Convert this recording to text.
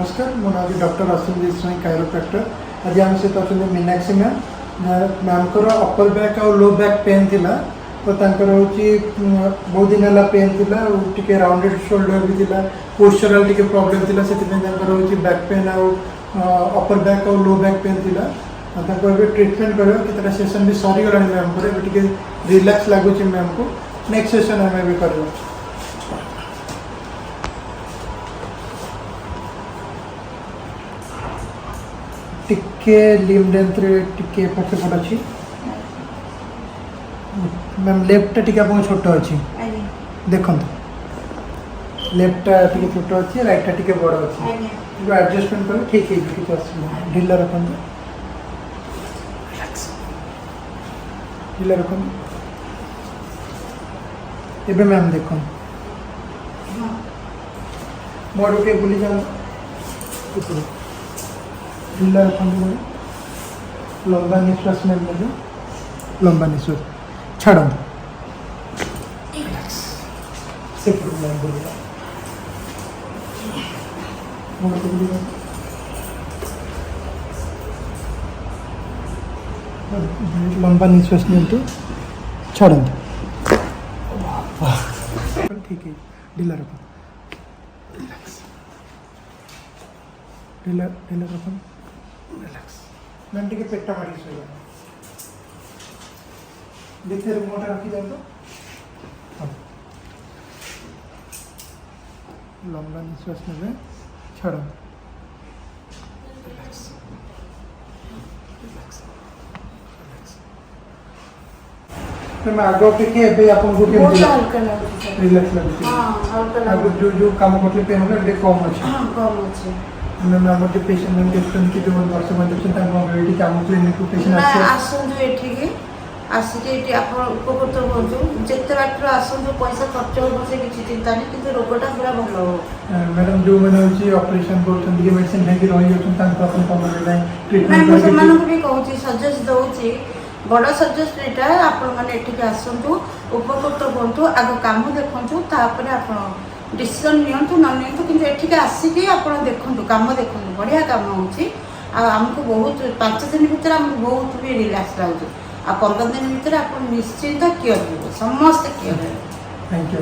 नमस्कार मो नाम डॉक्टर अश्विन स्वाई कायरोप्रैक्टर। आज आम सहित अच्छा मीनाक्षी मैम मैम को अपर बैक और लो बैक पेन थिला तो हूँ बहुत दिन है पेन थिला टी राउंडेड शोल्डर भी थिला पोस्चरल टी प्रॉब्लम थिला से हूँ बैक पेन और अपर बैक और लो बैक पेन थिला ट्रीटमेंट कर सेसन भी सरीगला मैम को रिलैक्स लगुच मैम को नेक्स्ट सेसन आम भी कर टिके लिम लेंथ टिके पक्ष पट अच्छी मैम लेफ्ट टिके आप छोट अच्छी देखो लेफ्टा टिके छोट अच्छी राइटा टिके बड़ अच्छी एडजस्टमेंट करें ठीक है किसी असुविधा ढिला रखते ढिला रखते एबे मैम देखो मोड़ के बुली जाओ ढिला रखते लंबा निश्वास में लंबा निश्वास छाड़ लंबा निश्वास नियंतु छाड़ ठीक है ढिला रख ढिला ढिला रख रिलैक्स मैम टिके पेटा मारी सो देखते रिमोट रखी जाओ तो लंबा निश्वास ने छाड़ रिलैक्स रिलैक्स मैं आगे अपेक्षा एबे आपन को रिलैक्स लगुच हां जो जो काम करले पेन होला एबे कम अछि हां कम अछि मैम आम जो पेशेंट मैम देखते कि जो दर्शक मैंने देखते काम क्लिनिक पेशेंट आसतु ये आसिक आप उपकृत हूँ जिते बाटर आसतु पैसा खर्च हो से किसी चिंता नहीं कि रोगटा पूरा भल हो मैडम जो मैंने ऑपरेशन कर मेडिसिन लेकिन रही ट्रीटमेंट भी कहूँ सजेस्ट दूसरी बड़ सजेस्ट यहाँ आपके आसतु उपकृत हूँ आग कम देखु तापर आप डिसीजन नियंतु न नियंतु कि एठिक आसिक आप देखु कम देखु बढ़िया कम होमको बहुत 5 दिन भर आमको बहुत भी रिलैक्स लगे आ 15 दिन भर आप निश्चिंत क्योर समस्त क्योर। Thank you.